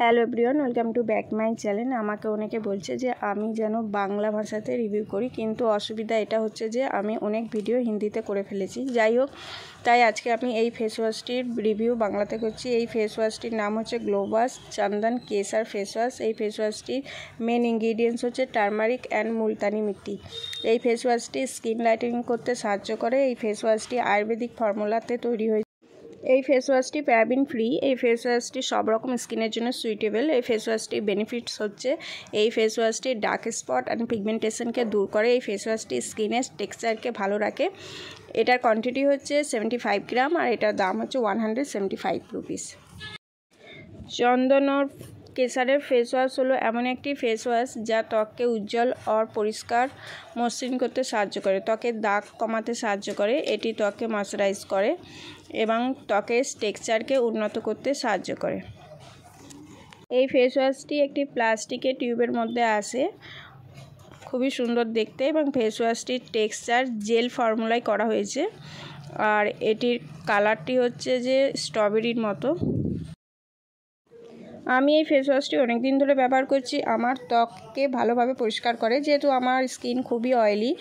Hello everyone, welcome to back my channel. আমাকে অনেকে বলছে যে আমি যেন বাংলা ভাষাতে রিভিউ করি, কিন্তু অসুবিধা এটা হচ্ছে যে আমি অনেক ভিডিও হিন্দিতে করে ফেলেছি। যাই হোক, তাই আজকে আমি এই ফেস ওয়াশটির রিভিউ বাংলাতে করছি। এই ফেস ওয়াশটির নাম হচ্ছে গ্লোবাস চন্দন কেসার ফেস ওয়াশ। এই ফেস ওয়াশটির মেন ইনগ্রিডিয়েন্টস হচ্ছে টার্মারিক অ্যান্ড মুলতানি মিট্টি। এই ফেস ওয়াশটি স্কিন লাইটেনিং করতে সাহায্য করে। এই ফেস ওয়াশটি আয়ুর্বেদিক ফর্মুলাতে তৈরি হয়েছে। এই ফেস ওয়াশটি প্যারাবিন ফ্রি। এই ফেস ওয়াশটি সব রকম স্কিনের জন্য সুইটেবল। এই ফেস ওয়াশটির বেনিফিটস হচ্ছে এই ফেস ওয়াশটি ডার্ক স্পট অ্যান্ড পিগমেন্টেশনকে দূর করে। এই ফেস ওয়াশটি স্কিনের টেক্সচারকে ভালো রাখে। এটার কোয়ান্টিটি হচ্ছে 75 গ্রাম আর এটার দাম হচ্ছে 175 রুপিস। চন্দন কেসারের ফেস ওয়াশ হলো এমন একটি ফেস ওয়াশ যা ত্বককে উজ্জ্বল আর পরিষ্কার মসৃণ করতে সাহায্য করে, ত্বকের দাগ কমাতে সাহায্য করে। এটি ত্বককে ময়শ্চারাইজ করে এবং ত্বকের টেক্সচারকে উন্নত করতে সাহায্য করে। এই ফেস ওয়াশটি একটি প্লাস্টিকের টিউবের মধ্যে আসে, খুবই সুন্দর দেখতে, এবং ফেস ওয়াশটির টেক্সচার জেল ফর্মুলায় করা হয়েছে আর এটির কালারটি হচ্ছে যে স্ট্রবেরির মতো। আমি এই ফেস ওয়াশটি অনেক দিন ধরে ব্যবহার করছি। আমার ত্বককে ভালোভাবে পরিষ্কার করে, যেহেতু আমার স্কিন খুবই অয়েলি।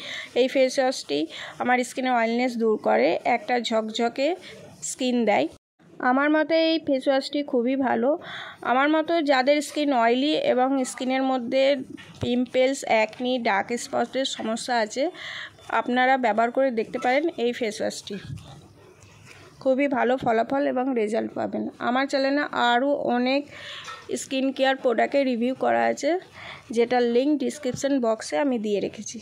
এই ফেস ওয়াশটি আমার স্কিনের অয়েলনেস দূর করে, একটা ঝকঝকে স্কিন দেয়। আমার মতে এই ফেস ওয়াশটি খুবই ভালো। আমার মতো যাদের স্কিন অয়েলি এবং স্কিনের মধ্যে পিম্পলস, অ্যাকনি, ডার্ক স্পটের সমস্যা আছে, আপনারা ব্যবহার করে দেখতে পারেন এই ফেস ওয়াশটি। খুবই ভালো ফলাফল এবং রেজাল্ট পাবেন। আমার চ্যানেলে আরও অনেক স্কিন কেয়ার প্রোডাক্টের রিভিউ করা আছে, যেটার লিঙ্ক ডিসক্রিপশন বক্সে আমি দিয়ে রেখেছি।